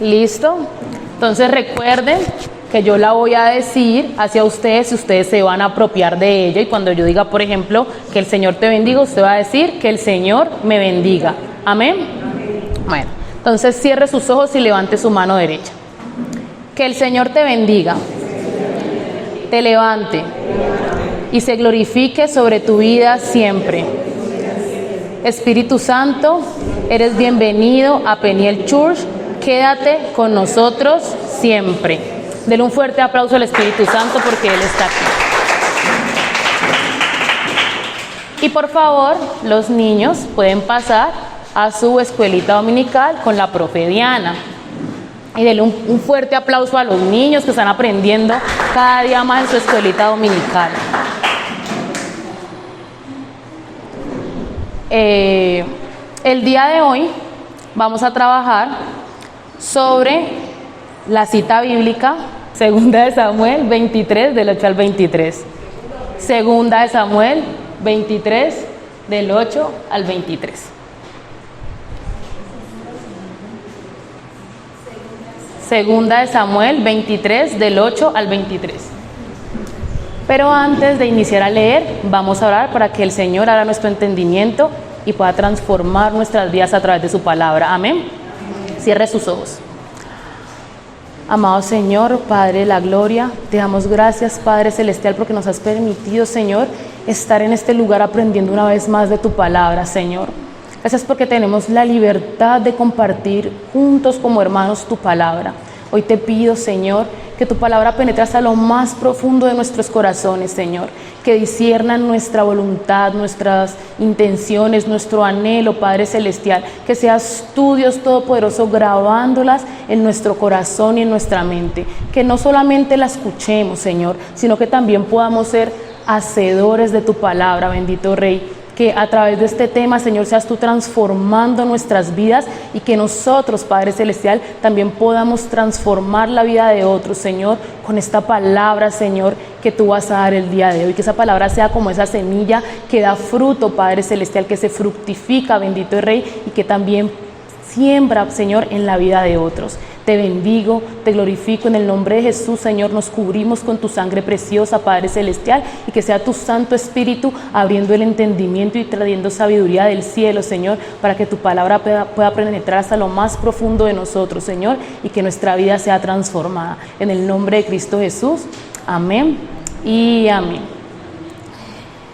¿Listo? Entonces recuerden que yo la voy a decir hacia ustedes y ustedes se van a apropiar de ella. Y cuando yo diga, por ejemplo, que el Señor te bendiga, usted va a decir que el Señor me bendiga. ¿Amén? Bueno, entonces cierre sus ojos y levante su mano derecha. Que el Señor te bendiga, te levante y se glorifique sobre tu vida siempre. Espíritu Santo, eres bienvenido a Peniel Church. Quédate con nosotros siempre. Denle un fuerte aplauso al Espíritu Santo porque Él está aquí. Y por favor, los niños pueden pasar a su escuelita dominical con la profe Diana. Y denle un fuerte aplauso a los niños que están aprendiendo cada día más en su escuelita dominical. El día de hoy vamos a trabajar sobre la cita bíblica, Segunda de Samuel 23, del 8 al 23. Segunda de Samuel 23, del 8 al 23. Segunda de Samuel 23, del 8 al 23. Pero antes de iniciar a leer, vamos a orar para que el Señor abra nuestro entendimiento y pueda transformar nuestras vidas a través de su palabra. Amén. Cierre sus ojos. Amado Señor, Padre de la gloria, te damos gracias, Padre Celestial, porque nos has permitido, Señor, estar en este lugar aprendiendo una vez más de tu palabra, Señor. Gracias porque tenemos la libertad de compartir juntos como hermanos tu palabra. Hoy te pido, Señor, que tu palabra penetre hasta lo más profundo de nuestros corazones, Señor, que disciernan nuestra voluntad, nuestras intenciones, nuestro anhelo, Padre Celestial, que seas tú, Dios Todopoderoso, grabándolas en nuestro corazón y en nuestra mente, que no solamente la escuchemos, Señor, sino que también podamos ser hacedores de tu palabra, bendito Rey. Que a través de este tema, Señor, seas tú transformando nuestras vidas y que nosotros, Padre Celestial, también podamos transformar la vida de otros, Señor, con esta palabra, Señor, que tú vas a dar el día de hoy. Que esa palabra sea como esa semilla que da fruto, Padre Celestial, que se fructifica, bendito Rey, y que también siembra, Señor, en la vida de otros. Te bendigo, te glorifico en el nombre de Jesús, Señor. Nos cubrimos con tu sangre preciosa, Padre Celestial, y que sea tu Santo Espíritu abriendo el entendimiento y trayendo sabiduría del cielo, Señor, para que tu palabra pueda penetrar hasta lo más profundo de nosotros, Señor, y que nuestra vida sea transformada. En el nombre de Cristo Jesús, amén y amén.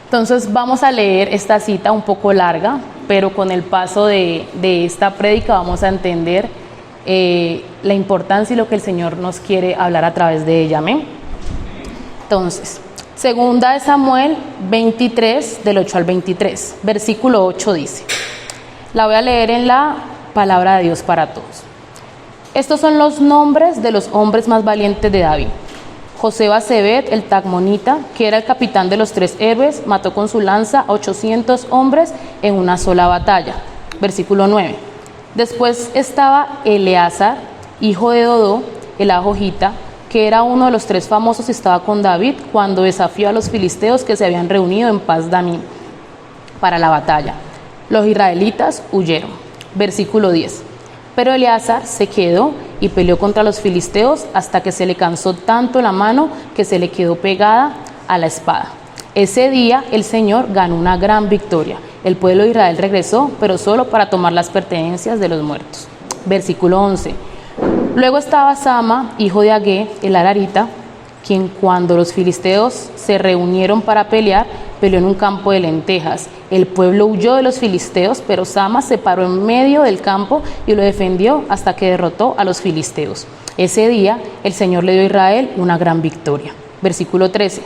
Entonces vamos a leer esta cita un poco larga, pero con el paso de esta prédica vamos a entender la importancia y lo que el Señor nos quiere hablar a través de ella. Amén. Entonces, Segunda de Samuel 23, del 8 al 23, versículo 8 dice, la voy a leer en la palabra de Dios para todos. Estos son los nombres de los hombres más valientes de David. José Basebet, el Tacmonita, que era el capitán de los 3 héroes, mató con su lanza a 800 hombres en una sola batalla. Versículo 9. Después estaba Eleazar, hijo de Dodó, el Ahojita, que era uno de los 3 famosos y estaba con David cuando desafió a los filisteos que se habían reunido en Pas-damim para la batalla. Los israelitas huyeron. Versículo 10. Pero Eleazar se quedó y peleó contra los filisteos hasta que se le cansó tanto la mano que se le quedó pegada a la espada. Ese día el Señor ganó una gran victoria. El pueblo de Israel regresó, pero solo para tomar las pertenencias de los muertos. Versículo 11. Luego estaba Sama, hijo de Agé, el Ararita, quien cuando los filisteos se reunieron para pelear, peleó en un campo de lentejas. El pueblo huyó de los filisteos, pero Sama se paró en medio del campo y lo defendió hasta que derrotó a los filisteos. Ese día el Señor le dio a Israel una gran victoria. Versículo 13.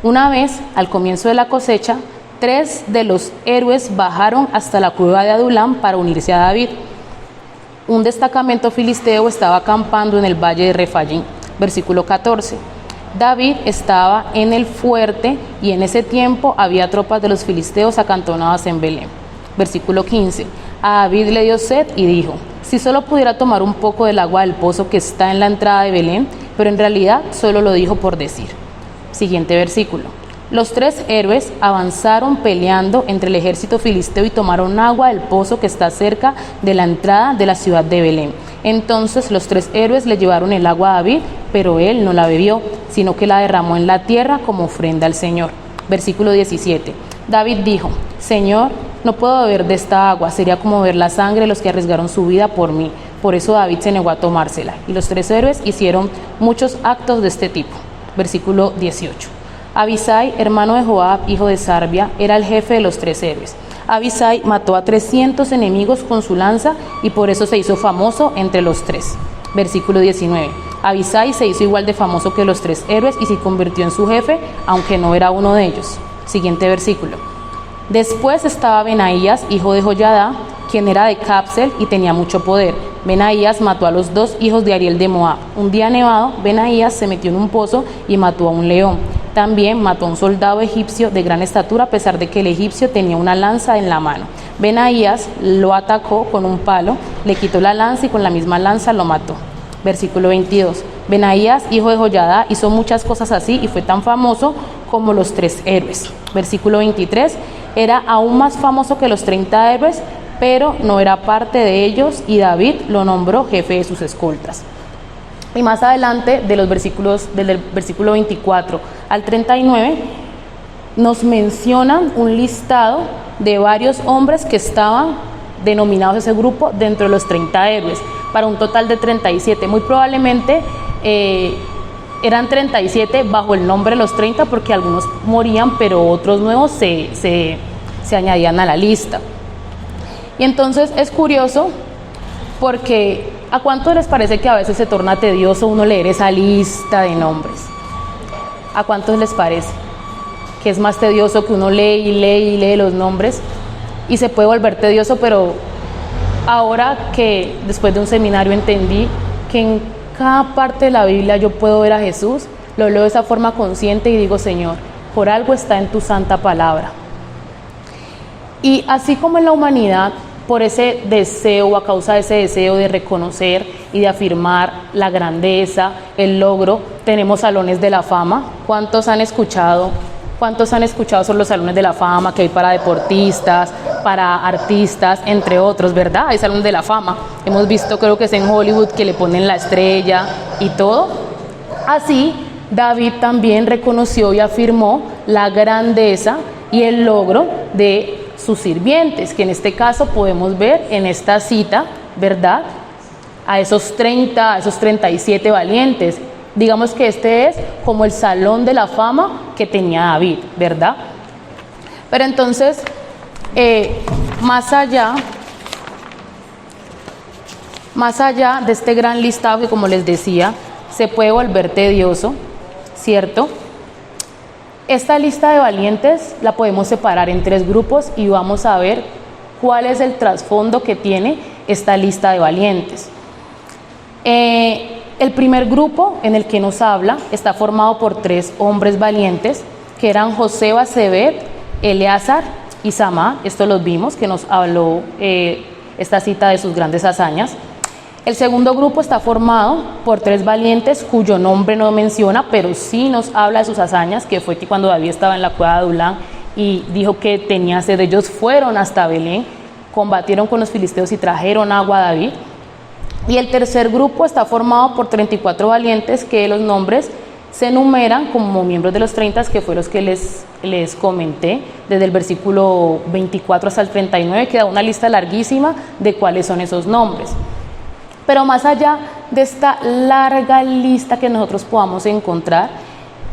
Una vez, al comienzo de la cosecha, 3 de los héroes bajaron hasta la cueva de Adulam para unirse a David. Un destacamento filisteo estaba acampando en el valle de Refayín. Versículo 14. David estaba en el fuerte y en ese tiempo había tropas de los filisteos acantonadas en Belén. Versículo 15. A David le dio sed y dijo, si solo pudiera tomar un poco del agua del pozo que está en la entrada de Belén, pero en realidad solo lo dijo por decir. Siguiente versículo. Los 3 héroes avanzaron peleando entre el ejército filisteo y tomaron agua del pozo que está cerca de la entrada de la ciudad de Belén. Entonces los 3 héroes le llevaron el agua a David, pero él no la bebió, sino que la derramó en la tierra como ofrenda al Señor. Versículo 17. David dijo: Señor, no puedo beber de esta agua, sería como beber la sangre de los que arriesgaron su vida por mí. Por eso David se negó a tomársela. Y los 3 héroes hicieron muchos actos de este tipo. Versículo 18. Abisai, hermano de Joab, hijo de Sarbia, era el jefe de los 3 héroes. Abisai mató a 300 enemigos con su lanza y por eso se hizo famoso entre los 3. Versículo 19. Abisai se hizo igual de famoso que los 3 héroes y se convirtió en su jefe, aunque no era uno de ellos. Siguiente versículo. Después estaba Benaías, hijo de Joiada, quien era de Capsel y tenía mucho poder. Benaías mató a los 2 hijos de Ariel de Moab. Un día nevado, Benaías se metió en un pozo y mató a un león. También mató a un soldado egipcio de gran estatura, a pesar de que el egipcio tenía una lanza en la mano. Benaías lo atacó con un palo, le quitó la lanza y con la misma lanza lo mató. Versículo 22. Benaías, hijo de Joiada, hizo muchas cosas así y fue tan famoso como los 3 héroes. Versículo 23. Era aún más famoso que los 30 héroes, pero no era parte de ellos, y David lo nombró jefe de sus escoltas. Y más adelante, del versículo 24 al 39, nos mencionan un listado de varios hombres que estaban denominados ese grupo dentro de los 30 héroes, para un total de 37. Muy probablemente eran 37 bajo el nombre de los 30, porque algunos morían, pero otros nuevos se añadían a la lista. Y entonces es curioso porque ¿a cuánto les parece que a veces se torna tedioso uno leer esa lista de nombres? ¿A cuántos les parece que es más tedioso que uno lee y lee y lee los nombres? Y se puede volver tedioso, pero ahora que después de un seminario entendí que en cada parte de la Biblia yo puedo ver a Jesús, lo leo de esa forma consciente y digo: Señor, por algo está en tu santa palabra. Y así como en la humanidad, por ese deseo, a causa de ese deseo de reconocer y de afirmar la grandeza, el logro, tenemos salones de la fama. ¿Cuántos han escuchado sobre los salones de la fama que hay para deportistas, para artistas, entre otros, verdad? Hay salones de la fama. Hemos visto, creo que es en Hollywood, que le ponen la estrella y todo. Así, David también reconoció y afirmó la grandeza y el logro de sus sirvientes, que en este caso podemos ver en esta cita, ¿verdad? A esos 37 valientes. Digamos que este es como el salón de la fama que tenía David, ¿verdad? Pero entonces, más allá de este gran listado que, como les decía, se puede volver tedioso, ¿cierto? Esta lista de valientes la podemos separar en 3 grupos y vamos a ver cuál es el trasfondo que tiene esta lista de valientes. El primer grupo en el que nos habla está formado por 3 hombres valientes, que eran José Basebet, Eleazar y Samá. Esto los vimos, que nos habló esta cita de sus grandes hazañas. El segundo grupo está formado por 3 valientes cuyo nombre no menciona, pero sí nos habla de sus hazañas, que fue que cuando David estaba en la cueva de Adulán y dijo que tenía sed, ellos fueron hasta Belén, combatieron con los filisteos y trajeron agua a David. Y el tercer grupo está formado por 34 valientes, que los nombres se enumeran como miembros de los 30, que fue los que les comenté, desde el versículo 24 hasta el 39, que da una lista larguísima de cuáles son esos nombres. Pero más allá de esta larga lista que nosotros podamos encontrar,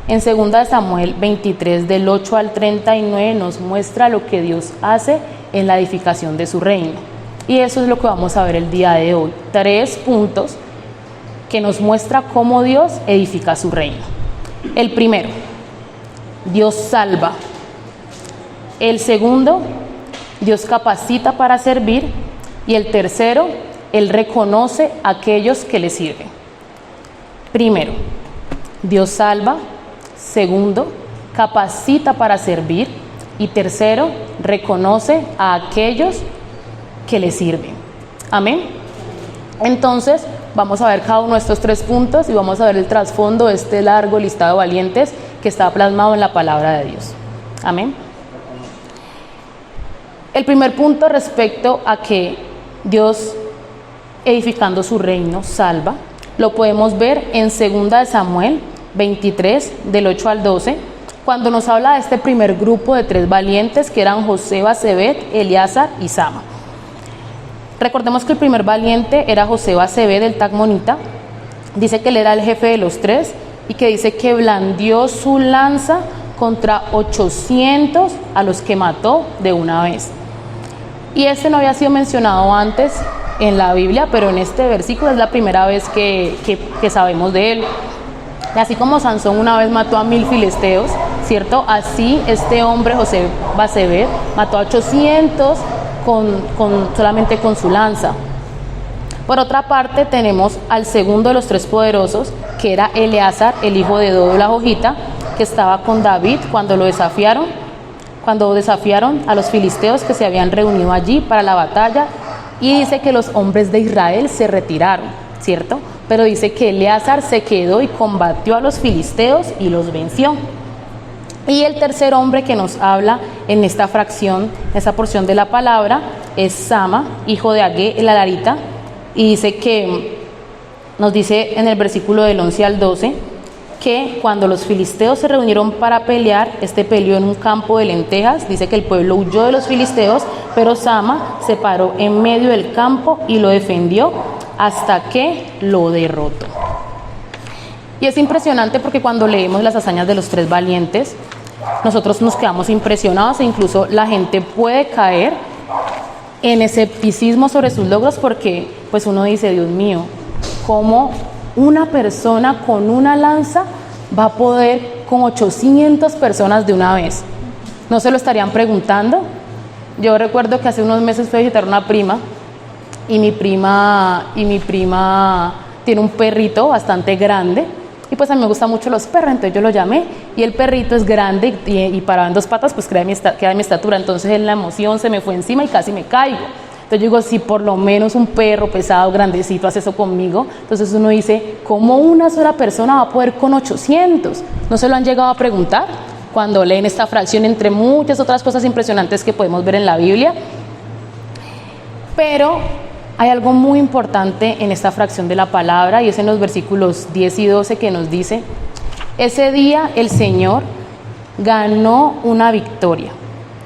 en 2 Samuel 23, del 8 al 39, nos muestra lo que Dios hace en la edificación de su reino. Y eso es lo que vamos a ver el día de hoy. 3 puntos que nos muestra cómo Dios edifica su reino. El primero, Dios salva. El segundo, Dios capacita para servir. Y el tercero, Él reconoce a aquellos que le sirven. Primero, Dios salva. Segundo, capacita para servir. Y tercero, reconoce a aquellos que le sirven. Amén. Entonces, vamos a ver cada uno de estos 3 puntos y vamos a ver el trasfondo de este largo listado de valientes que está plasmado en la palabra de Dios. Amén. El primer punto respecto a que Dios, edificando su reino, salva, lo podemos ver en 2 Samuel 23, del 8 al 12, cuando nos habla de este primer grupo de 3 valientes que eran José, Basebet, Eleazar y Sama. Recordemos que el primer valiente era José Basebet, el tagmonita. Dice que él era el jefe de los 3 y que dice que blandió su lanza contra 800 a los que mató de una vez. Y este no había sido mencionado antes en la Biblia, pero en este versículo es la primera vez que sabemos de él. Y así como Sansón una vez mató a 1000 filisteos, ¿cierto? Así este hombre, José Basebet, mató a 800 solamente con su lanza. Por otra parte tenemos al segundo de los 3 poderosos, que era Eleazar, el hijo de Dodo la Hojita, que estaba con David cuando desafiaron a los filisteos que se habían reunido allí para la batalla, y dice que los hombres de Israel se retiraron, ¿cierto? Pero dice que Eleazar se quedó y combatió a los filisteos y los venció. Y el tercer hombre que nos habla en esta fracción, esta porción de la palabra, es Sama, hijo de Agé el Alarita, y dice que, nos dice en el versículo del 11 al 12, que cuando los filisteos se reunieron para pelear, peleó en un campo de lentejas. Dice que el pueblo huyó de los filisteos, pero Sama se paró en medio del campo y lo defendió hasta que lo derrotó. Y es impresionante porque cuando leemos las hazañas de los 3 valientes, nosotros nos quedamos impresionados e incluso la gente puede caer en escepticismo sobre sus logros, porque pues uno dice, Dios mío, ¿cómo una persona con una lanza va a poder con 800 personas de una vez? ¿No se lo estarían preguntando? Yo recuerdo que hace unos meses fui a visitar una prima y mi prima tiene un perrito bastante grande y pues a mí me gustan mucho los perros, entonces yo lo llamé y el perrito es grande y parado en 2 patas, pues queda de mi estatura, entonces en la emoción se me fue encima y casi me caigo. Entonces yo digo, si por lo menos un perro pesado, grandecito, hace eso conmigo, entonces uno dice, ¿cómo una sola persona va a poder con 800? ¿No se lo han llegado a preguntar cuando leen esta fracción, entre muchas otras cosas impresionantes que podemos ver en la Biblia? Pero hay algo muy importante en esta fracción de la palabra, y es en los versículos 10 y 12 que nos dice, ese día el Señor ganó una victoria.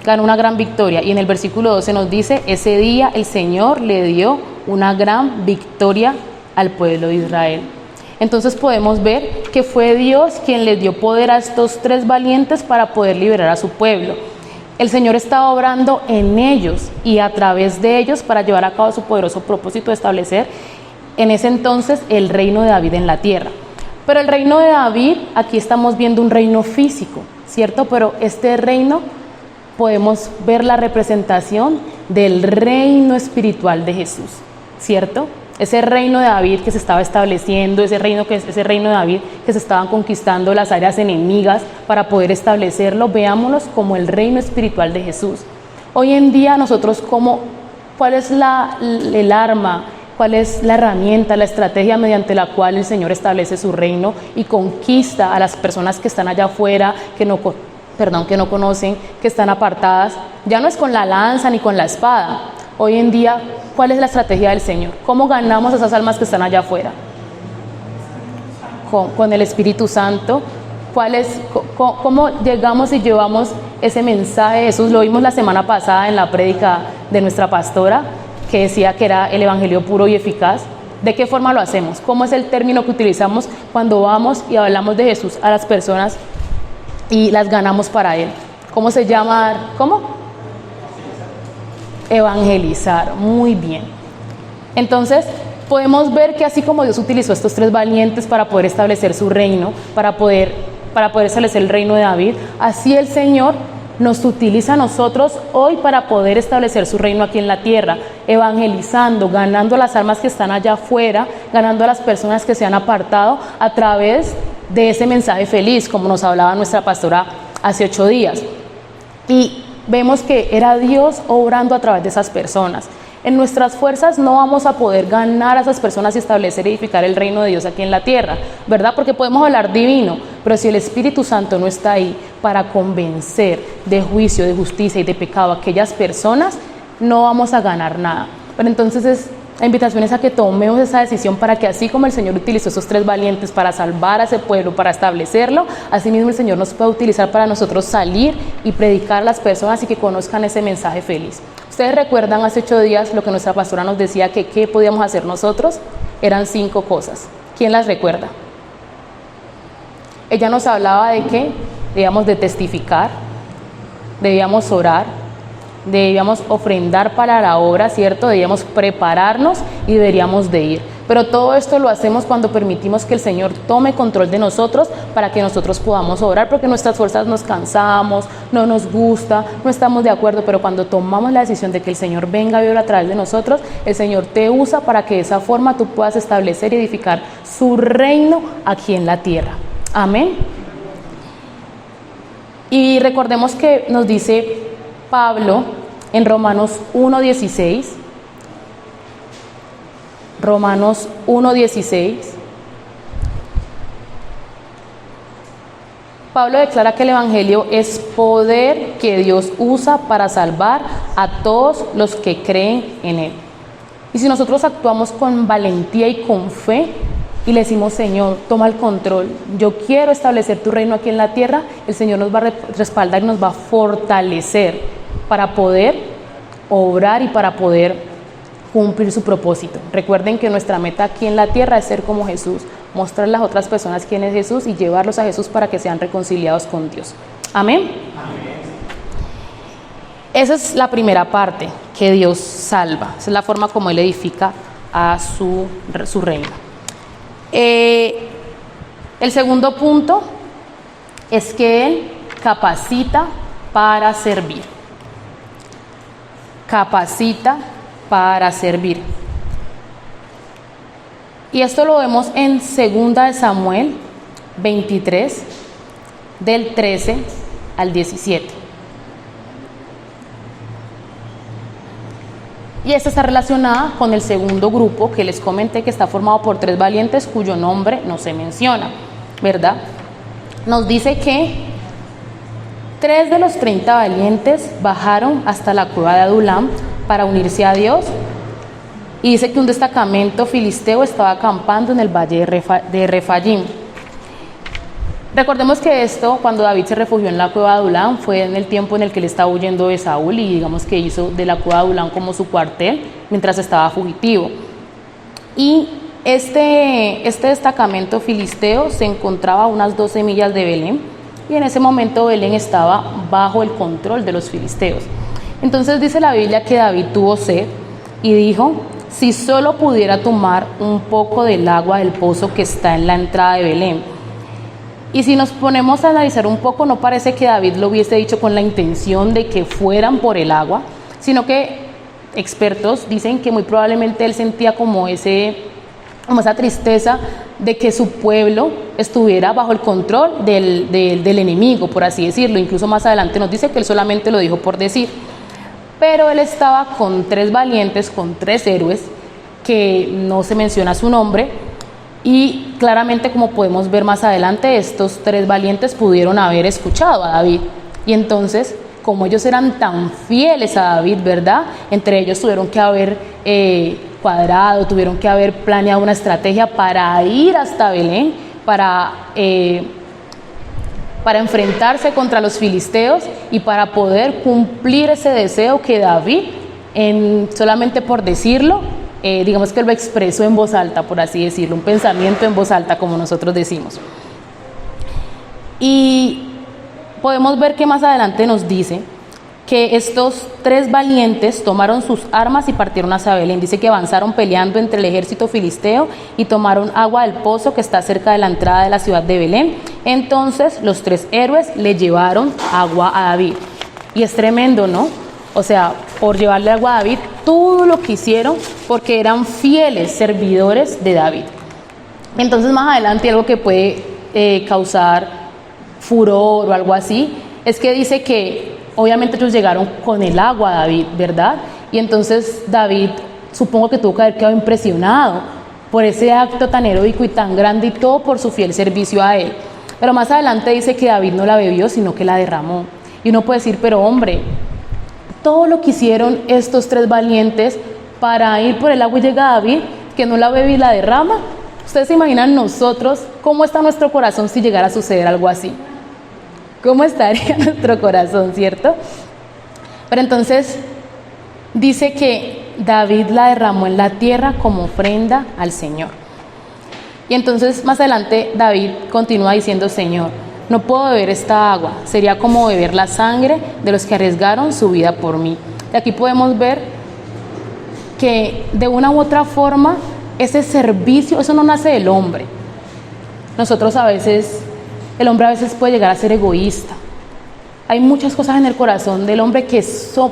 Ganó una gran victoria, y en el versículo 12 nos dice, ese día el Señor le dio una gran victoria al pueblo de Israel. Entonces podemos ver que fue Dios quien les dio poder a estos 3 valientes para poder liberar a su pueblo. El Señor estaba obrando en ellos y a través de ellos para llevar a cabo su poderoso propósito de establecer en ese entonces el reino de David en la tierra. Pero el reino de David, aquí estamos viendo un reino físico, ¿cierto? Pero este reino podemos ver la representación del reino espiritual de Jesús, ¿cierto? Ese reino de David que se estaba estableciendo, ese reino de David que se estaban conquistando las áreas enemigas para poder establecerlo, veámoslos como el reino espiritual de Jesús. Hoy en día nosotros, ¿cuál es el arma, cuál es la herramienta, la estrategia mediante la cual el Señor establece su reino y conquista a las personas que están allá afuera, que no conocen, que están apartadas? Ya no es con la lanza ni con la espada. Hoy en día, ¿cuál es la estrategia del Señor? ¿Cómo ganamos a esas almas que están allá afuera? Con el Espíritu Santo. ¿Cómo llegamos y llevamos ese mensaje? Eso lo vimos la semana pasada en la prédica de nuestra pastora, que decía que era el evangelio puro y eficaz. ¿De qué forma lo hacemos? ¿Cómo es el término que utilizamos cuando vamos y hablamos de Jesús a las personas y las ganamos para Él? ¿Cómo se llama? ¿Cómo? Evangelizar. Muy bien. Entonces podemos ver que así como Dios utilizó a estos 3 valientes para poder establecer su reino, para poder establecer el reino de David, así el Señor nos utiliza a nosotros hoy para poder establecer su reino aquí en la tierra, evangelizando, ganando las almas que están allá afuera, ganando a las personas que se han apartado a través de ese mensaje feliz, como nos hablaba nuestra pastora hace 8 días. Y vemos que era Dios obrando a través de esas personas. En nuestras fuerzas no vamos a poder ganar a esas personas y establecer y edificar el reino de Dios aquí en la tierra, ¿verdad? Porque podemos hablar divino, pero si el Espíritu Santo no está ahí para convencer de juicio, de justicia y de pecado a aquellas personas, no vamos a ganar nada. Pero entonces la invitación es a que tomemos esa decisión para que así como el Señor utilizó esos 3 valientes para salvar a ese pueblo, para establecerlo, así mismo el Señor nos puede utilizar para nosotros salir y predicar a las personas y que conozcan ese mensaje feliz. Ustedes recuerdan hace 8 días lo que nuestra pastora nos decía que qué podíamos hacer nosotros. Eran 5 cosas. ¿Quién las recuerda? Ella nos hablaba de que debíamos de testificar, debíamos orar, debíamos ofrendar para la obra, ¿cierto? Debíamos prepararnos y deberíamos de ir. Pero todo esto lo hacemos cuando permitimos que el Señor tome control de nosotros para que nosotros podamos orar, porque nuestras fuerzas nos cansamos, no nos gusta, no estamos de acuerdo, pero cuando tomamos la decisión de que el Señor venga a vivir a través de nosotros, el Señor te usa para que de esa forma tú puedas establecer y edificar su reino aquí en la tierra. Amén. Y recordemos que nos dice Pablo en Romanos 1:16, Romanos 1:16, Pablo declara que el Evangelio es poder que Dios usa para salvar a todos los que creen en Él. Y si nosotros actuamos con valentía y con fe y le decimos, Señor, toma el control, yo quiero establecer tu reino aquí en la tierra, el Señor nos va a respaldar y nos va a fortalecer para poder obrar y para poder cumplir su propósito. Recuerden que nuestra meta aquí en la tierra es ser como Jesús, mostrar a las otras personas quién es Jesús y llevarlos a Jesús para que sean reconciliados con Dios. Amén. Amén. Esa es la primera parte, que Dios salva. Esa es la forma como Él edifica a su reino. El segundo punto es que Él capacita para servir. Capacita para servir. Y esto lo vemos en 2 Samuel 23, del 13 al 17. Y esta está relacionada con el segundo grupo que les comenté, que está formado por 3 valientes cuyo nombre no se menciona, ¿verdad? Nos dice que 3 de los 30 valientes bajaron hasta la cueva de Adulam para unirse a Dios, y dice que un destacamento filisteo estaba acampando en el valle de Refayim. Recordemos que esto, cuando David se refugió en la cueva de Adulam, fue en el tiempo en el que él estaba huyendo de Saúl, y digamos que hizo de la cueva de Adulam como su cuartel mientras estaba fugitivo. Y este destacamento filisteo se encontraba a unas 12 millas de Belén, y en ese momento Belén estaba bajo el control de los filisteos. Entonces dice la Biblia que David tuvo sed y dijo, si solo pudiera tomar un poco del agua del pozo que está en la entrada de Belén. Y si nos ponemos a analizar un poco, no parece que David lo hubiese dicho con la intención de que fueran por el agua, sino que expertos dicen que muy probablemente él sentía como esa tristeza de que su pueblo estuviera bajo el control del enemigo, por así decirlo. Incluso más adelante nos dice que él solamente lo dijo por decir. Pero él estaba con 3 valientes, con 3 héroes, que no se menciona su nombre, y claramente, como podemos ver más adelante, estos 3 valientes pudieron haber escuchado a David. Y entonces, como ellos eran tan fieles a David, ¿verdad? Entre ellos tuvieron que haber cuadrado, tuvieron que haber planeado una estrategia para ir hasta Belén, para enfrentarse contra los filisteos y para poder cumplir ese deseo que David, solamente por decirlo, digamos que lo expresó en voz alta, por así decirlo, un pensamiento en voz alta, como nosotros decimos. Y podemos ver que más adelante nos dice que estos 3 valientes tomaron sus armas y partieron hacia Belén. Dice que avanzaron peleando entre el ejército filisteo y tomaron agua del pozo que está cerca de la entrada de la ciudad de Belén. Entonces los 3 héroes le llevaron agua a David. Y es tremendo, ¿no? O sea, por llevarle agua a David, todo lo que hicieron porque eran fieles servidores de David. Entonces más adelante algo que puede causar furor o algo así, es que dice que obviamente ellos llegaron con el agua a David, ¿verdad? Y entonces David, supongo que tuvo que haber quedado impresionado por ese acto tan heroico y tan grande, y todo por su fiel servicio a él. Pero más adelante dice que David no la bebió, sino que la derramó. Y uno puede decir, pero hombre, todo lo que hicieron estos 3 valientes para ir por el agua y llega David, que no la bebe y la derrama. Ustedes se imaginan nosotros, cómo está nuestro corazón si llegara a suceder algo así. ¿Cómo estaría nuestro corazón, cierto? Pero entonces dice que David la derramó en la tierra como ofrenda al Señor. Y entonces más adelante David continúa diciendo, Señor, no puedo beber esta agua, sería como beber la sangre de los que arriesgaron su vida por mí. Y aquí podemos ver que de una u otra forma ese servicio, eso no nace del hombre. Nosotros el hombre a veces puede llegar a ser egoísta. Hay muchas cosas en el corazón del hombre que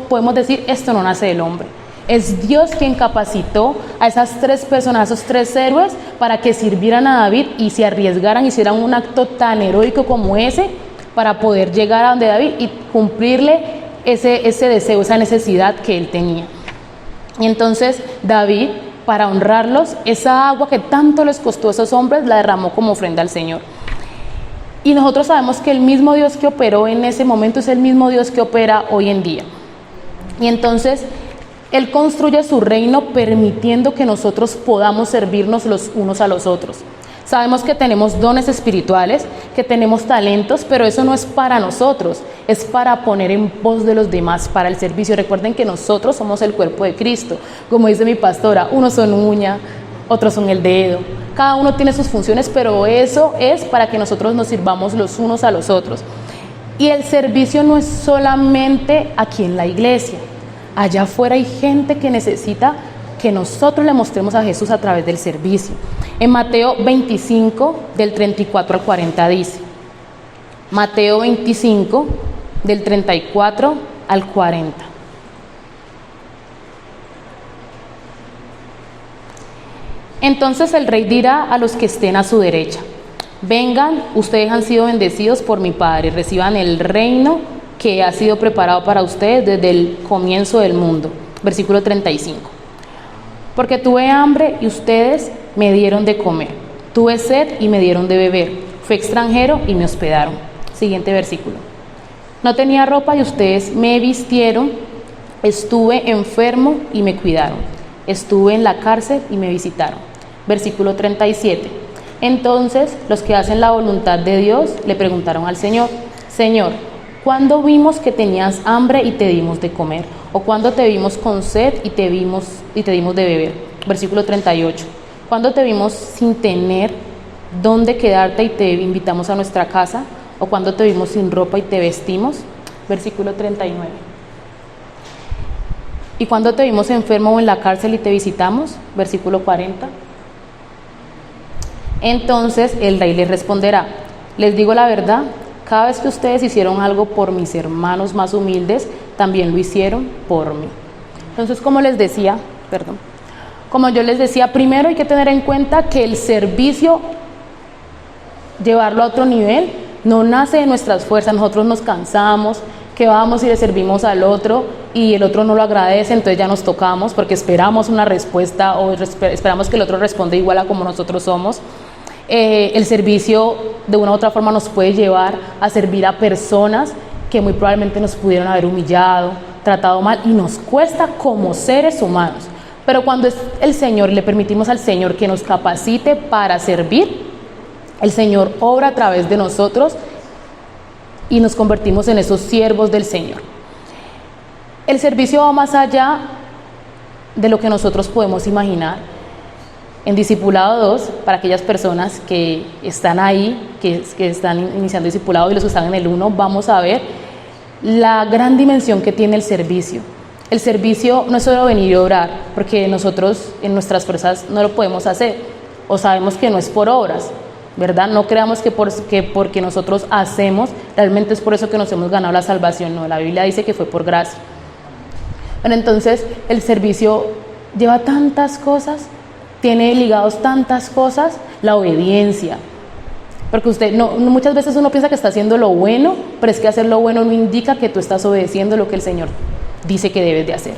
podemos decir, esto no nace del hombre. Es Dios quien capacitó a esas 3 personas, a esos 3 héroes, para que sirvieran a David y se arriesgaran, hicieran un acto tan heroico como ese, para poder llegar a donde David y cumplirle ese deseo, esa necesidad que él tenía. Y entonces David, para honrarlos, esa agua que tanto les costó a esos hombres, la derramó como ofrenda al Señor. Y nosotros sabemos que el mismo Dios que operó en ese momento es el mismo Dios que opera hoy en día. Y entonces Él construye su reino permitiendo que nosotros podamos servirnos los unos a los otros. Sabemos que tenemos dones espirituales, que tenemos talentos, pero eso no es para nosotros, es para poner en pos de los demás, para el servicio. Recuerden que nosotros somos el cuerpo de Cristo. Como dice mi pastora, unos son uña, otros son el dedo. Cada uno tiene sus funciones, pero eso es para que nosotros nos sirvamos los unos a los otros. Y el servicio no es solamente aquí en la iglesia. Allá afuera hay gente que necesita que nosotros le mostremos a Jesús a través del servicio. En Mateo 25, del 34 al 40 dice, Mateo 25, del 34 al 40. Entonces el rey dirá a los que estén a su derecha, vengan, ustedes han sido bendecidos por mi Padre, reciban el reino que ha sido preparado para ustedes desde el comienzo del mundo. Versículo 35. Porque tuve hambre y ustedes me dieron de comer, tuve sed y me dieron de beber, fui extranjero y me hospedaron. Siguiente versículo. No tenía ropa y ustedes me vistieron, estuve enfermo y me cuidaron, estuve en la cárcel y me visitaron. Versículo 37. Entonces los que hacen la voluntad de Dios le preguntaron al Señor, Señor, ¿cuándo vimos que tenías hambre y te dimos de comer? ¿O cuándo te vimos con sed y te dimos de beber? Versículo 38. ¿Cuándo te vimos sin tener dónde quedarte y te invitamos a nuestra casa? ¿O cuándo te vimos sin ropa y te vestimos? Versículo 39. ¿Y cuándo te vimos enfermo o en la cárcel y te visitamos? Versículo 40. Entonces el rey les responderá, les digo la verdad, cada vez que ustedes hicieron algo por mis hermanos más humildes, también lo hicieron por mí. Entonces, como yo les decía, primero hay que tener en cuenta que el servicio, llevarlo a otro nivel, no nace de nuestras fuerzas. Nosotros nos cansamos, que vamos y le servimos al otro y el otro no lo agradece, entonces ya nos tocamos porque esperamos una respuesta o esperamos que el otro responda igual a como nosotros somos. El servicio de una u otra forma nos puede llevar a servir a personas que muy probablemente nos pudieron haber humillado, tratado mal, y nos cuesta como seres humanos. Pero cuando es el Señor, le permitimos al Señor que nos capacite para servir, el Señor obra a través de nosotros y nos convertimos en esos siervos del Señor. El servicio va más allá de lo que nosotros podemos imaginar. En Discipulado 2, para aquellas personas que están ahí, que están iniciando Discipulado y los que están en el 1, vamos a ver la gran dimensión que tiene el servicio. El servicio no es solo venir y orar, porque nosotros en nuestras fuerzas no lo podemos hacer, o sabemos que no es por obras, ¿verdad? No creamos que porque nosotros hacemos, realmente es por eso que nos hemos ganado la salvación. No, la Biblia dice que fue por gracia. Bueno, entonces el servicio lleva tantas cosas, tiene ligados tantas cosas, la obediencia. Porque muchas veces uno piensa que está haciendo lo bueno, pero es que hacer lo bueno no indica que tú estás obedeciendo lo que el Señor dice que debes de hacer.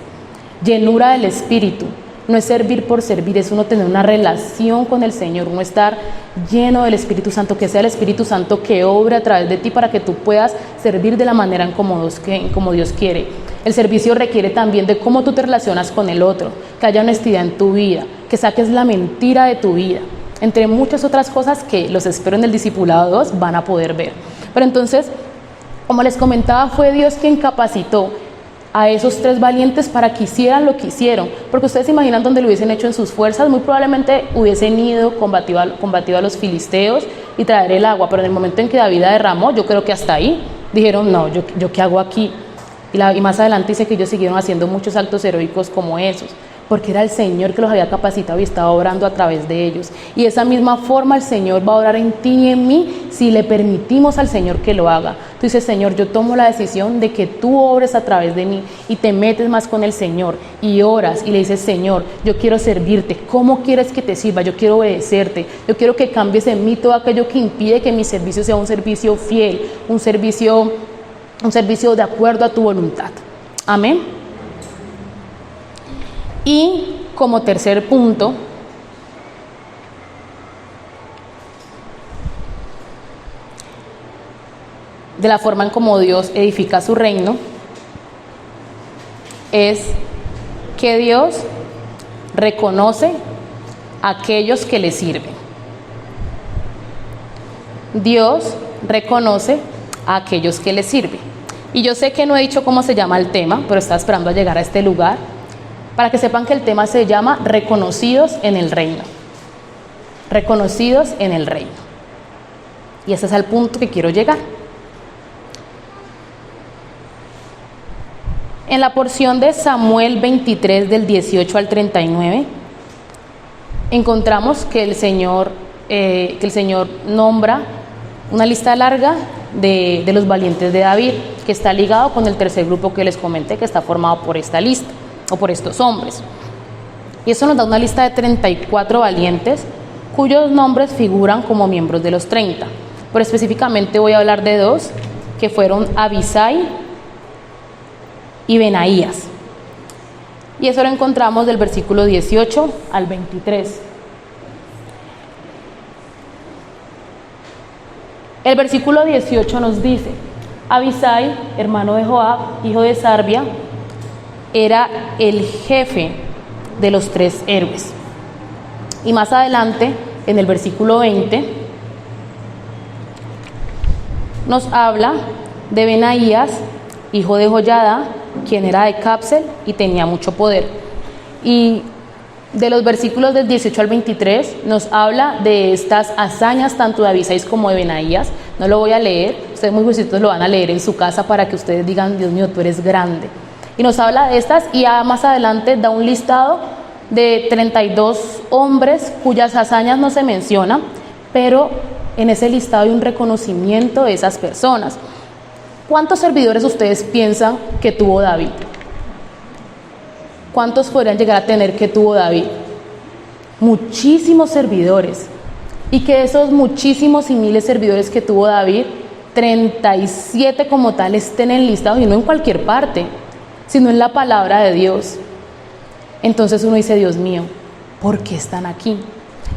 llenura del Espíritu. No es servir por servir, es uno tener una relación con el Señor, uno estar lleno del Espíritu Santo, que sea el Espíritu Santo que obre a través de ti para que tú puedas servir de la manera en como Dios quiere. El servicio requiere también de cómo tú te relacionas con el otro, que haya honestidad en tu vida, que saques la mentira de tu vida, entre muchas otras cosas que los espero en el Discipulado 2 van a poder ver. Pero entonces, como les comentaba, fue Dios quien capacitó a esos 3 valientes para que hicieran lo que hicieron, porque ustedes se imaginan donde lo hubiesen hecho en sus fuerzas, muy probablemente hubiesen ido, combatido a los filisteos y traer el agua, pero en el momento en que David la derramó, yo creo que hasta ahí dijeron, no, ¿yo qué hago aquí? Y más adelante dice que ellos siguieron haciendo muchos actos heroicos como esos, porque era el Señor que los había capacitado y estaba obrando a través de ellos. Y de esa misma forma el Señor va a obrar en ti y en mí si le permitimos al Señor que lo haga. Tú dices, Señor, yo tomo la decisión de que tú obres a través de mí, y te metes más con el Señor y oras y le dices, Señor, yo quiero servirte. ¿Cómo quieres que te sirva? Yo quiero obedecerte. Yo quiero que cambies en mí todo aquello que impide que mi servicio sea un servicio fiel, un servicio de acuerdo a tu voluntad. Amén. Y como tercer punto, de la forma en cómo Dios edifica su reino, es que Dios reconoce a aquellos que le sirven. Dios reconoce a aquellos que le sirven. Y yo sé que no he dicho cómo se llama el tema, pero estaba esperando a llegar a este lugar, para que sepan que el tema se llama Reconocidos en el Reino. Reconocidos en el Reino. Y ese es el punto que quiero llegar. En la porción de Samuel 23 del 18 al 39, encontramos que el Señor nombra una lista larga de los valientes de David, que está ligado con el tercer grupo que les comenté, que está formado por esta lista, o por estos hombres. Y eso nos da una lista de 34 valientes, cuyos nombres figuran como miembros de los 30. Pero específicamente voy a hablar de 2, que fueron Abisai y Benaías. Y eso lo encontramos del versículo 18 al 23. El versículo 18 nos dice: Abisai, hermano de Joab, hijo de Sarbia, era el jefe de los 3 héroes. Y más adelante, en el versículo 20, nos habla de Benaías, hijo de Joyada, quien era de Capsel y tenía mucho poder. Y de los versículos del 18 al 23 nos habla de estas hazañas tanto de Abisai como de Benaías. No lo voy a leer, ustedes muy juiciosos lo van a leer en su casa para que ustedes digan, Dios mío, tú eres grande. Y nos habla de estas, y más adelante da un listado de 32 hombres cuyas hazañas no se mencionan, pero en ese listado hay un reconocimiento de esas personas. ¿Cuántos servidores ustedes piensan que tuvo David? ¿Cuántos podrían llegar a tener que tuvo David? Muchísimos servidores. Y que esos muchísimos y miles de servidores que tuvo David, 37 como tal estén enlistados, y no en cualquier parte, sino en la palabra de Dios. Entonces uno dice, Dios mío, ¿por qué están aquí?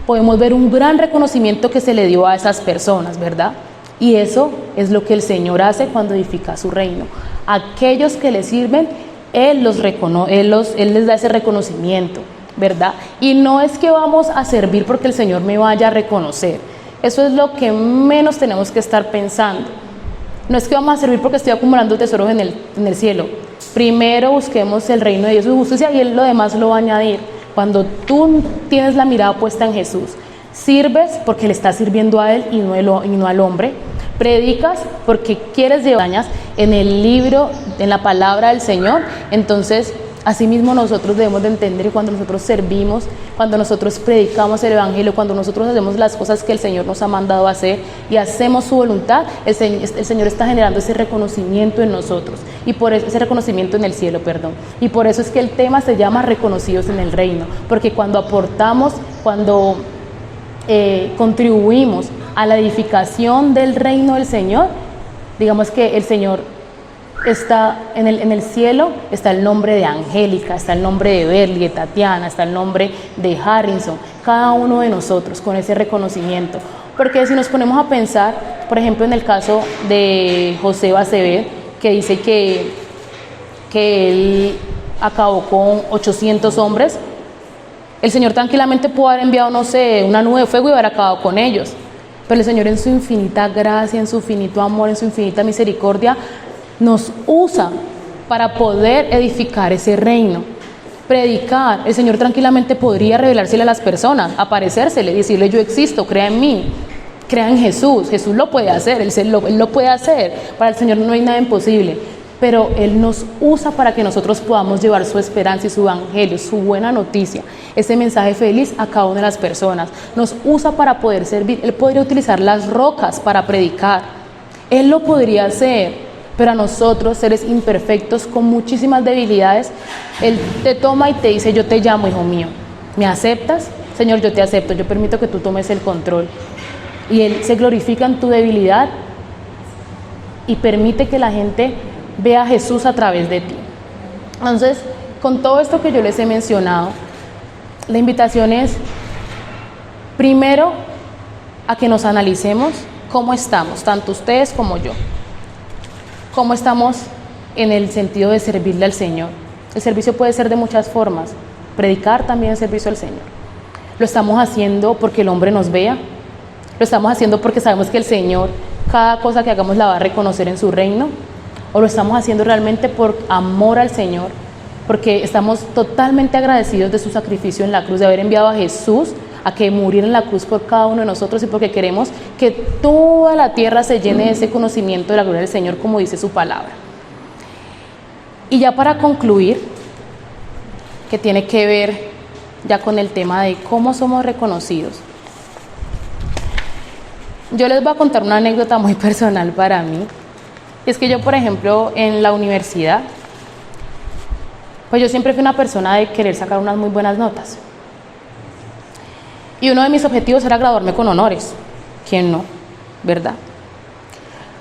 Podemos ver un gran reconocimiento que se le dio a esas personas, ¿verdad? Y eso es lo que el Señor hace cuando edifica su reino. Aquellos que le sirven, Él les da ese reconocimiento, ¿verdad? Y no es que vamos a servir porque el Señor me vaya a reconocer. Eso es lo que menos tenemos que estar pensando. No es que vamos a servir porque estoy acumulando tesoros en el cielo. Primero busquemos el reino de Dios y su justicia, y Él lo demás lo va a añadir. Cuando tú tienes la mirada puesta en Jesús, sirves porque le estás sirviendo a Él y no al hombre. Predicas porque quieres llevar dañas en el libro, en la palabra del Señor. Entonces, asimismo nosotros debemos de entender que cuando nosotros servimos, cuando nosotros predicamos el Evangelio, cuando nosotros hacemos las cosas que el Señor nos ha mandado a hacer y hacemos su voluntad, el Señor está generando ese reconocimiento en nosotros, y por eso, ese reconocimiento en el cielo, y por eso es que el tema se llama Reconocidos en el Reino, porque cuando aportamos, cuando contribuimos a la edificación del reino del Señor, digamos que el Señor está en el cielo, está el nombre de Angélica, está el nombre de Berly, de Tatiana, está el nombre de Harrison, cada uno de nosotros con ese reconocimiento. Porque si nos ponemos a pensar, por ejemplo, en el caso de José Bacevet, que dice que él acabó con 800 hombres, el Señor tranquilamente pudo haber enviado, no sé, una nube de fuego y haber acabado con ellos. Pero el Señor, en su infinita gracia, en su infinito amor, en su infinita misericordia, nos usa para poder edificar ese reino, predicar. El Señor tranquilamente podría revelársele a las personas, aparecérsele, decirle: yo existo, crea en mí, crea en Jesús. Jesús lo puede hacer, Él lo puede hacer. Para el Señor no hay nada imposible, pero Él nos usa para que nosotros podamos llevar su esperanza y su evangelio, su buena noticia, ese mensaje feliz a cada una de las personas. Nos usa para poder servir. Él podría utilizar las rocas para predicar, Él lo podría hacer. Pero a nosotros, seres imperfectos, con muchísimas debilidades, Él te toma y te dice: yo te llamo, hijo mío, ¿me aceptas? Señor, yo te acepto, yo permito que tú tomes el control. Y Él se glorifica en tu debilidad y permite que la gente vea a Jesús a través de ti. Entonces, con todo esto que yo les he mencionado, la invitación es, primero, a que nos analicemos cómo estamos, tanto ustedes como yo. ¿Cómo estamos en el sentido de servirle al Señor? El servicio puede ser de muchas formas. Predicar también es servicio al Señor. ¿Lo estamos haciendo porque el hombre nos vea? ¿Lo estamos haciendo porque sabemos que el Señor, cada cosa que hagamos, la va a reconocer en su reino? ¿O lo estamos haciendo realmente por amor al Señor? Porque estamos totalmente agradecidos de su sacrificio en la cruz, de haber enviado a Jesús a que muriera en la cruz por cada uno de nosotros, y porque queremos que toda la tierra se llene de ese conocimiento de la gloria del Señor, como dice su palabra. Y ya para concluir, que tiene que ver ya con el tema de cómo somos reconocidos, yo les voy a contar una anécdota muy personal para mí. Es que yo, por ejemplo, en la universidad, pues yo siempre fui una persona de querer sacar unas muy buenas notas. Y uno de mis objetivos era graduarme con honores. ¿Quién no? ¿Verdad?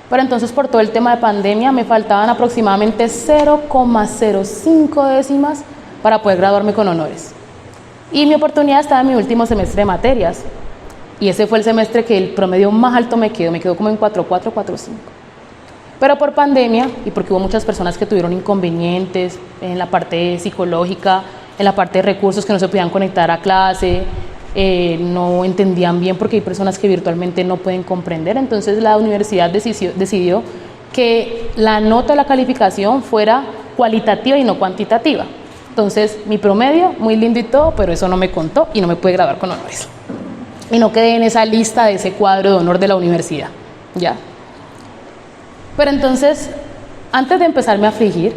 Pero entonces, por todo el tema de pandemia, me faltaban aproximadamente 0,05 décimas para poder graduarme con honores. Y mi oportunidad estaba en mi último semestre de materias. Y ese fue el semestre que el promedio más alto me quedó como en 4,4, 4,5. Pero por pandemia, y porque hubo muchas personas que tuvieron inconvenientes en la parte psicológica, en la parte de recursos, que no se podían conectar a clase, no entendían bien, porque hay personas que virtualmente no pueden comprender. Entonces la universidad decidió que la nota de la calificación fuera cualitativa y no cuantitativa. Entonces mi promedio, muy lindo y todo, pero eso no me contó y no me pude graduar con honores. Y no quedé en esa lista de ese cuadro de honor de la universidad, ¿ya? Pero entonces, antes de empezarme a afligir,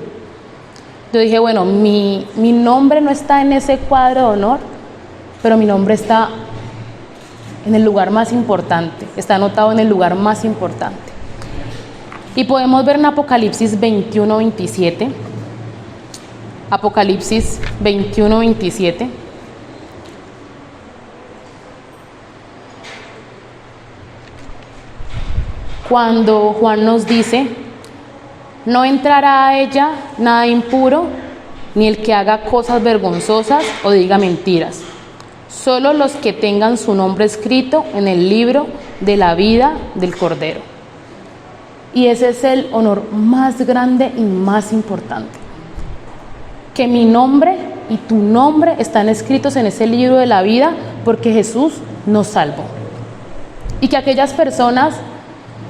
yo dije: bueno, mi nombre no está en ese cuadro de honor, pero mi nombre está en el lugar más importante, está anotado en el lugar más importante. Y podemos ver en Apocalipsis 21, 27, Apocalipsis 21, 27, cuando Juan nos dice: no entrará a ella nada impuro, ni el que haga cosas vergonzosas o diga mentiras, solo los que tengan su nombre escrito en el libro de la vida del Cordero. Y ese es el honor más grande y más importante, que mi nombre y tu nombre están escritos en ese libro de la vida, porque Jesús nos salvó. Y que aquellas personas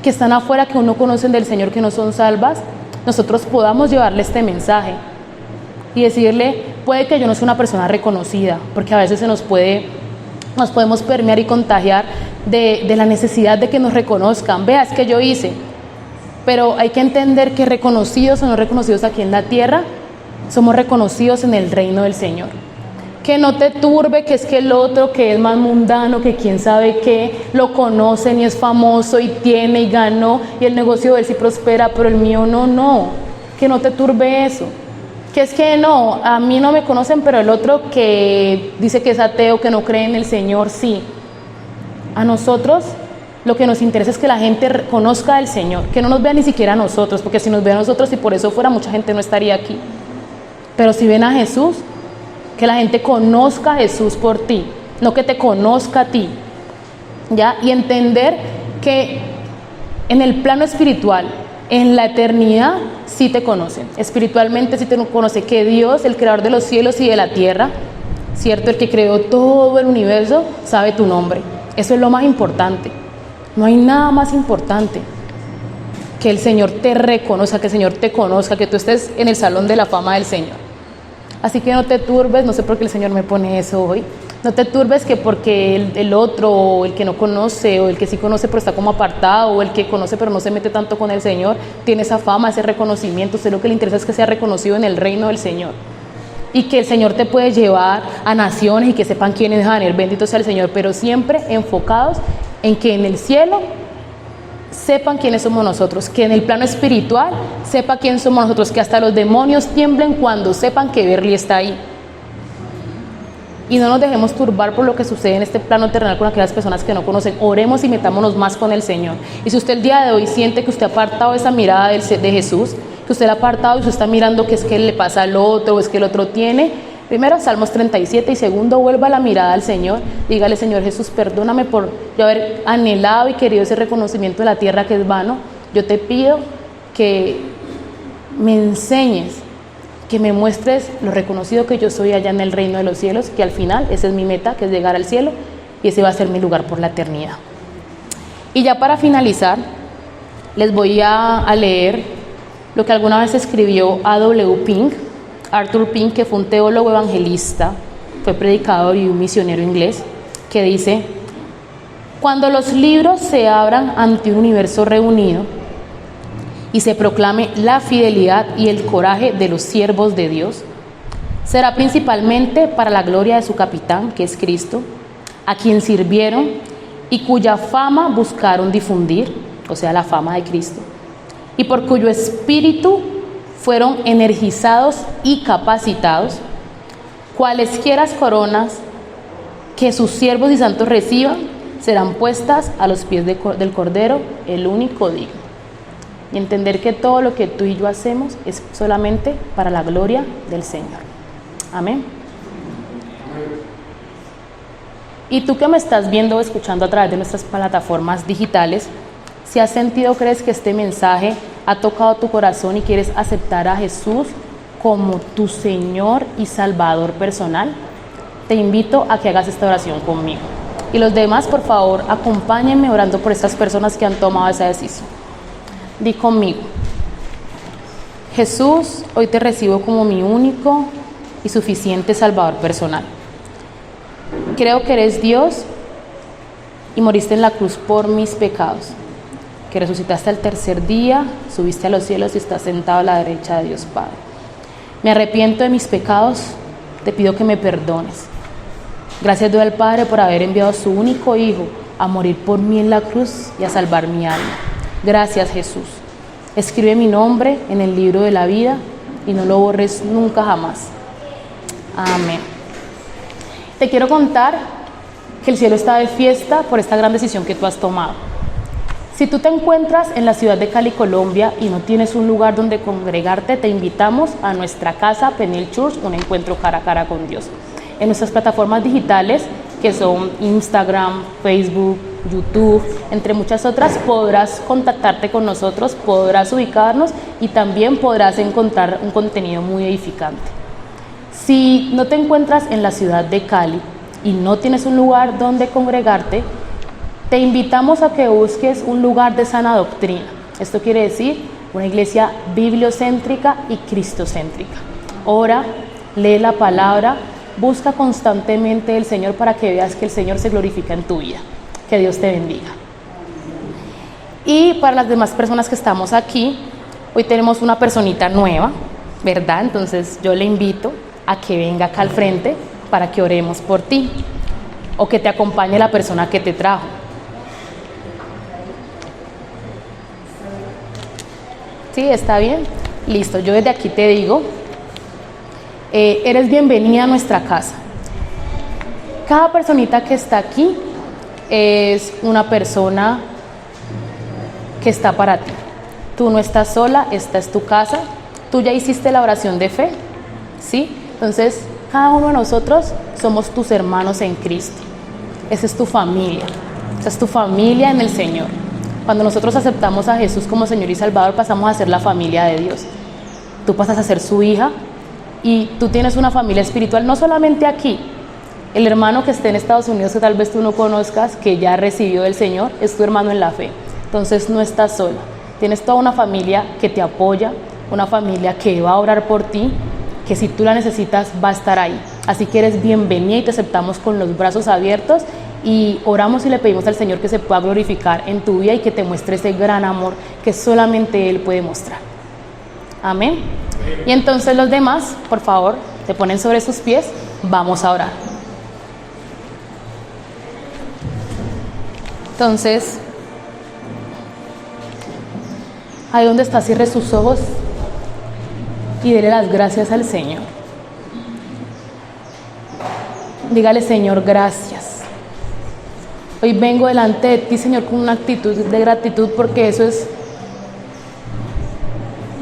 que están afuera, que aún no conocen del Señor, que no son salvas, nosotros podamos llevarle este mensaje y decirle: puede que yo no sea una persona reconocida, porque a veces nos podemos permear y contagiar de la necesidad de que nos reconozcan. Vea, es que yo hice. Pero hay que entender que reconocidos o no reconocidos aquí en la tierra, somos reconocidos en el reino del Señor. Que no te turbe que es que el otro, que es más mundano, que quién sabe qué, lo conocen y es famoso y tiene y ganó, y el negocio de él sí prospera, pero el mío no. Que no te turbe eso. Que es que no, a mí no me conocen, pero el otro que dice que es ateo, que no cree en el Señor, sí. A nosotros Lo que nos interesa es que la gente conozca al Señor, que no nos vea ni siquiera a nosotros, porque si nos ve a nosotros y por eso fuera, mucha gente no estaría aquí. Pero si ven a Jesús, que la gente conozca a Jesús por ti, no que te conozca a ti, ¿ya? Y entender que en el plano espiritual, en la eternidad, sí te conocen. Espiritualmente sí te conoce, que Dios, el creador de los cielos y de la tierra, ¿cierto? El que creó todo el universo, sabe tu nombre. Eso es lo más importante. No hay nada más importante que el Señor te reconozca, que el Señor te conozca, que tú estés en el salón de la fama del Señor. Así que no te turbes, no sé por qué el Señor me pone eso hoy. No te turbes que porque el otro, o el que no conoce, o el que sí conoce pero está como apartado, o el que conoce pero no se mete tanto con el Señor, tiene esa fama, ese reconocimiento. Usted lo que le interesa es que sea reconocido en el reino del Señor. Y que el Señor te puede llevar a naciones y que sepan quiénes van a venir, bendito sea el Señor, pero siempre enfocados en que en el cielo sepan quiénes somos nosotros, que en el plano espiritual sepa quién somos nosotros, que hasta los demonios tiemblen cuando sepan que Berly está ahí. Y no nos dejemos turbar por lo que sucede en este plano terrenal con aquellas personas que no conocen. Oremos y metámonos más con el Señor. Y si usted el día de hoy siente que usted ha apartado esa mirada de Jesús, que usted la ha apartado y usted está mirando que es que le pasa al otro o es que el otro tiene, primero Salmos 37 y segundo vuelva la mirada al Señor. Dígale: Señor Jesús, perdóname por yo haber anhelado y querido ese reconocimiento de la tierra que es vano. Yo te pido que me enseñes, que me muestres lo reconocido que yo soy allá en el reino de los cielos, que al final esa es mi meta, que es llegar al cielo, y ese va a ser mi lugar por la eternidad. Y ya para finalizar, les voy a leer lo que alguna vez escribió Arthur Pink, que fue un teólogo evangelista, fue predicador y un misionero inglés, que dice: cuando los libros se abran ante un universo reunido y se proclame la fidelidad y el coraje de los siervos de Dios, será principalmente para la gloria de su capitán, que es Cristo, a quien sirvieron y cuya fama buscaron difundir, o sea, la fama de Cristo, y por cuyo espíritu fueron energizados y capacitados. Cualesquiera coronas que sus siervos y santos reciban serán puestas a los pies del Cordero, el único digno. Y entender que todo lo que tú y yo hacemos es solamente para la gloria del Señor. Amén. Y tú que me estás viendo o escuchando a través de nuestras plataformas digitales, si has sentido o crees que este mensaje ha tocado tu corazón y quieres aceptar a Jesús como tu Señor y Salvador personal, te invito a que hagas esta oración conmigo. Y los demás, por favor, acompáñenme orando por estas personas que han tomado esa decisión. Di conmigo: Jesús, hoy te recibo como mi único y suficiente Salvador personal. Creo que eres Dios y moriste en la cruz por mis pecados, que resucitaste al tercer día, subiste a los cielos y estás sentado a la derecha de Dios Padre. Me arrepiento de mis pecados, te pido que me perdones. Gracias doy al Padre por haber enviado a su único Hijo a morir por mí en la cruz y a salvar mi alma. Gracias, Jesús. Escribe mi nombre en el libro de la vida y no lo borres nunca jamás. Amén. Te quiero contar que el cielo está de fiesta por esta gran decisión que tú has tomado. Si tú te encuentras en la ciudad de Cali, Colombia, y no tienes un lugar donde congregarte, te invitamos a nuestra casa Peniel Church, un encuentro cara a cara con Dios. En nuestras plataformas digitales, que son Instagram, Facebook, YouTube, entre muchas otras, podrás contactarte con nosotros, podrás ubicarnos y también podrás encontrar un contenido muy edificante. Si no te encuentras en la ciudad de Cali y no tienes un lugar donde congregarte, te invitamos a que busques un lugar de sana doctrina. Esto quiere decir una iglesia bibliocéntrica y cristocéntrica. Ora, lee la palabra, busca constantemente el Señor para que veas que el Señor se glorifica en tu vida. Que Dios te bendiga. Y para las demás personas que estamos aquí, hoy tenemos una personita nueva, ¿verdad? Entonces yo le invito a que venga acá al frente para que oremos por ti, o que te acompañe la persona que te trajo. ¿Sí? ¿Está bien? Listo, yo desde aquí te digo, eres bienvenida a nuestra casa. Cada personita que está aquí es una persona que está para ti. Tú no estás sola, esta es tu casa. Tú ya hiciste la oración de fe, ¿sí? Entonces, cada uno de nosotros somos tus hermanos en Cristo. Esa es tu familia. Esa es tu familia en el Señor. Cuando nosotros aceptamos a Jesús como Señor y Salvador, pasamos a ser la familia de Dios. Tú pasas a ser su hija y tú tienes una familia espiritual, no solamente aquí. El hermano que esté en Estados Unidos, que tal vez tú no conozcas, que ya recibió del Señor, es tu hermano en la fe. Entonces no estás sola. Tienes toda una familia que te apoya, una familia que va a orar por ti, que si tú la necesitas va a estar ahí. Así que eres bienvenida y te aceptamos con los brazos abiertos y oramos y le pedimos al Señor que se pueda glorificar en tu vida y que te muestre ese gran amor que solamente Él puede mostrar. Amén. Y entonces los demás, por favor, se ponen sobre sus pies, vamos a orar. Entonces, ahí donde está, cierre sus ojos y dele las gracias al Señor. Dígale: Señor, gracias. Hoy vengo delante de ti, Señor, con una actitud de gratitud, porque eso es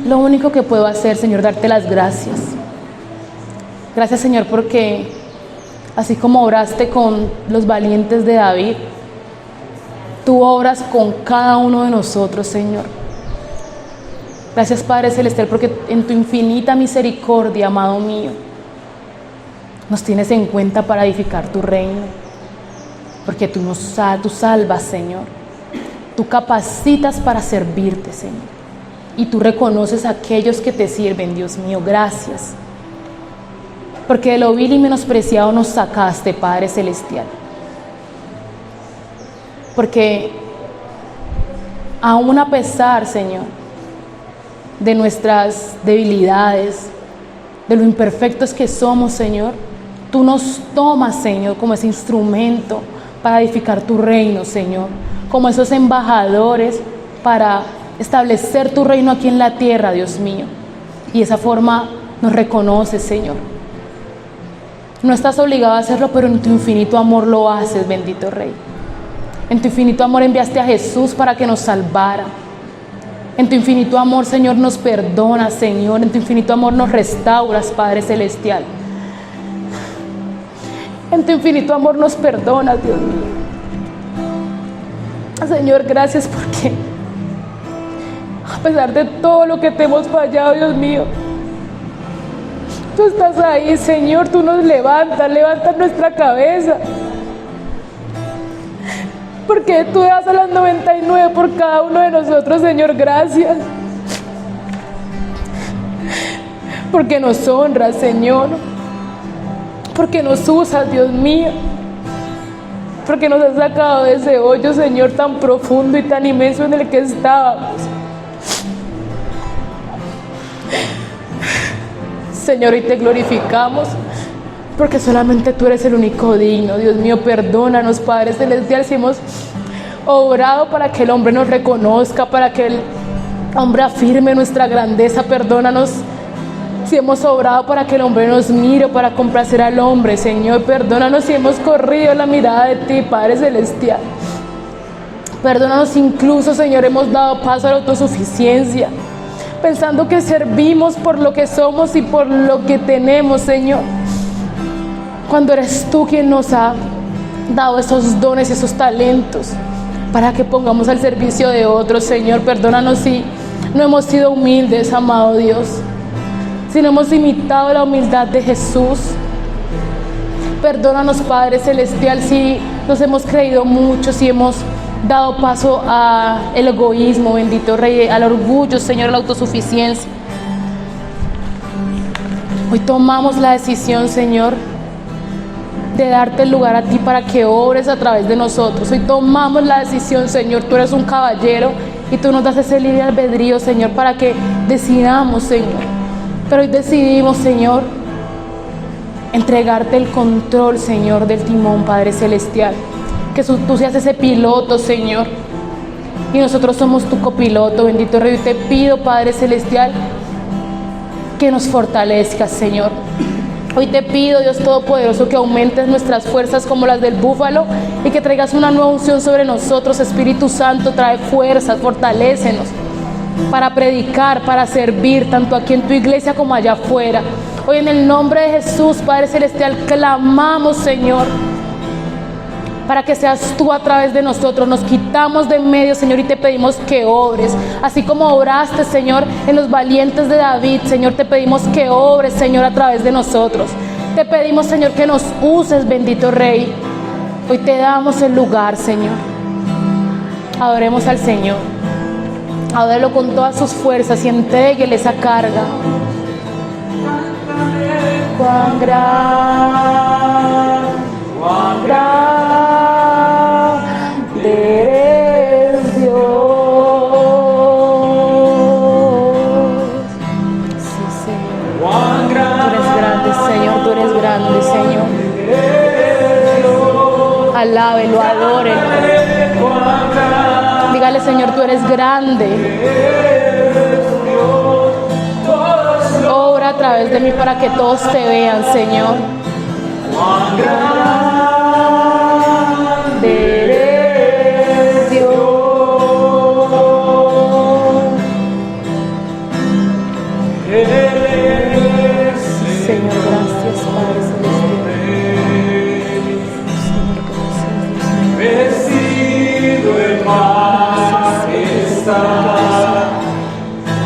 lo único que puedo hacer, Señor, darte las gracias. Gracias, Señor, porque así como oraste con los valientes de David, tú obras con cada uno de nosotros, Señor. Gracias, Padre Celestial, porque en tu infinita misericordia, amado mío, nos tienes en cuenta para edificar tu reino, porque tú salvas, Señor. Tú capacitas para servirte, Señor, y tú reconoces a aquellos que te sirven, Dios mío. Gracias, porque de lo vil y menospreciado nos sacaste, Padre Celestial. Porque aún a pesar, Señor, de nuestras debilidades, de lo imperfectos que somos, Señor, tú nos tomas, Señor, como ese instrumento para edificar tu reino, Señor, como esos embajadores para establecer tu reino aquí en la tierra, Dios mío. Y de esa forma nos reconoces, Señor. No estás obligado a hacerlo, pero en tu infinito amor lo haces, bendito Rey. En tu infinito amor enviaste a Jesús para que nos salvara. En tu infinito amor, Señor, nos perdonas, Señor. En tu infinito amor nos restauras, Padre Celestial. En tu infinito amor nos perdonas, Dios mío. Señor, gracias porque a pesar de todo lo que te hemos fallado, Dios mío, tú estás ahí, Señor. Tú nos levantas nuestra cabeza. Porque tú das a las 99 por cada uno de nosotros, Señor. Gracias. Porque nos honras, Señor. Porque nos usas, Dios mío. Porque nos has sacado de ese hoyo, Señor, tan profundo y tan inmenso en el que estábamos. Señor, y te glorificamos, porque solamente tú eres el único digno. Dios mío, perdónanos, Padre Celestial, si hemos obrado para que el hombre nos reconozca, para que el hombre afirme nuestra grandeza. Perdónanos si hemos obrado para que el hombre nos mire, para complacer al hombre, Señor. Perdónanos si hemos corrido la mirada de ti, Padre Celestial. Perdónanos incluso, Señor, hemos dado paso a la autosuficiencia, pensando que servimos por lo que somos y por lo que tenemos, Señor, cuando eres tú quien nos ha dado esos dones, esos talentos, para que pongamos al servicio de otros, Señor. Perdónanos si no hemos sido humildes, amado Dios, si no hemos imitado la humildad de Jesús. Perdónanos, Padre Celestial, si nos hemos creído mucho, si hemos dado paso al egoísmo, bendito Rey, al orgullo, Señor, a la autosuficiencia. Hoy tomamos la decisión, Señor, de darte el lugar a ti para que obres a través de nosotros. Hoy tomamos la decisión, Señor. Tú eres un caballero y tú nos das ese libre albedrío, Señor, para que decidamos, Señor. Pero hoy decidimos, Señor, entregarte el control, Señor, del timón, Padre Celestial. Que tú seas ese piloto, Señor, y nosotros somos tu copiloto, bendito Rey. Y te pido, Padre Celestial, que nos fortalezcas, Señor. Hoy te pido, Dios Todopoderoso, que aumentes nuestras fuerzas como las del búfalo y que traigas una nueva unción sobre nosotros. Espíritu Santo, trae fuerzas, fortalécenos para predicar, para servir, tanto aquí en tu iglesia como allá afuera. Hoy en el nombre de Jesús, Padre Celestial, clamamos, Señor, para que seas tú a través de nosotros. Nos quitamos de en medio, Señor, y te pedimos que obres, así como obraste, Señor, en los valientes de David. Señor, te pedimos que obres, Señor, a través de nosotros. Te pedimos, Señor, que nos uses, bendito Rey. Hoy te damos el lugar, Señor. Adoremos al Señor, adórelo con todas sus fuerzas y entréguele esa carga. Cuán grande eres, Dios. Sí, Señor. Tú eres grande, Señor. Tú eres grande, Señor. Alábelo, adórelo. Dígale, Señor, tú eres grande. Obra a través de mí para que todos te vean, Señor. Cuán grande eres, Dios. Señor, gracias, Padre Celestial. Vestido en majestad,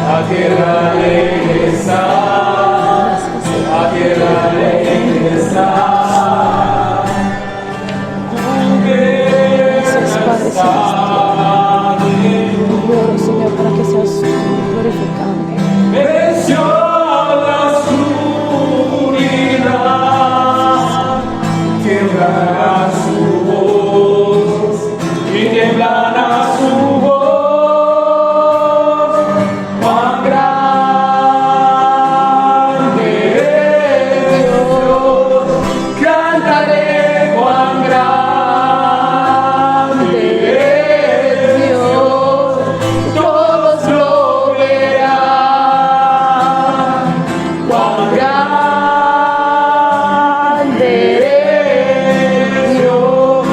a tierra regresa, a tierra regresa. Señor, para que seas glorificado. Venció la oscuridad, temblará su voz y temblará su voz. Cuán grande es Dios, cantaré cuán grande es Dios, todos lo verán. Cuán grande eres Dios,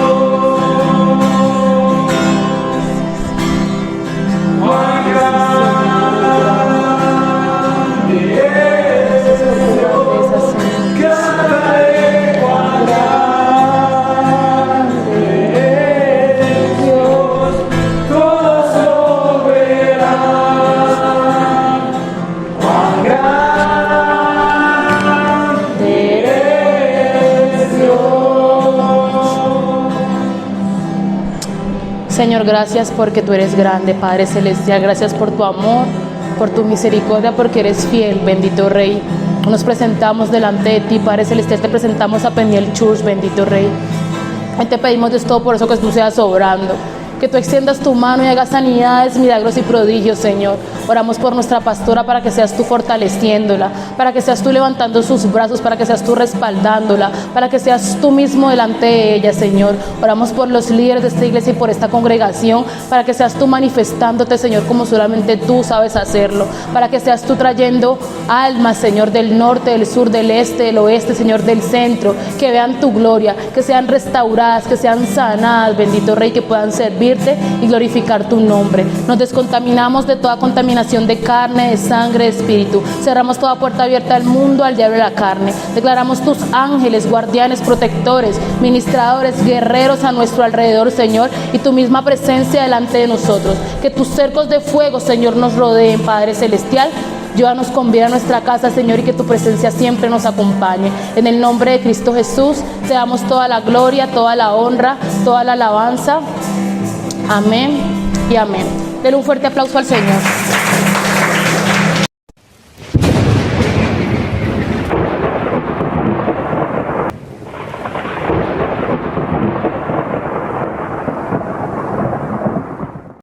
cuán grande es Dios, cantaré cuán grande es Dios, todos lo verán. Cuán grande eres Dios. Señor, gracias porque tú eres grande, Padre Celestial. Gracias por tu amor, por tu misericordia, porque eres fiel, bendito Rey. Nos presentamos delante de ti, Padre Celestial. Te presentamos a Peniel Church, bendito Rey. Hoy te pedimos, Dios todo por eso, que tú seas obrando, que tú extiendas tu mano y hagas sanidades, milagros y prodigios, Señor. Oramos por nuestra pastora para que seas tú fortaleciéndola, para que seas tú levantando sus brazos, para que seas tú respaldándola, para que seas tú mismo delante de ella, Señor. Oramos por los líderes de esta iglesia y por esta congregación, para que seas tú manifestándote, Señor, como solamente tú sabes hacerlo, para que seas tú trayendo almas, Señor, del norte, del sur, del este, del oeste, Señor, del centro, que vean tu gloria, que sean restauradas, que sean sanadas, bendito Rey, que puedan servirte y glorificar tu nombre. Nos descontaminamos de toda contaminación de carne, de sangre, de espíritu. Cerramos toda puerta abierta al mundo, al diablo y a la carne. Declaramos tus ángeles, guardianes, protectores, ministradores, guerreros a nuestro alrededor, Señor, y tu misma presencia delante de nosotros. Que tus cercos de fuego, Señor, nos rodeen, Padre Celestial. Llévanos con vida a nuestra casa, Señor, y que tu presencia siempre nos acompañe. En el nombre de Cristo Jesús, te damos toda la gloria, toda la honra, toda la alabanza. Amén y amén. Denle un fuerte aplauso al Señor.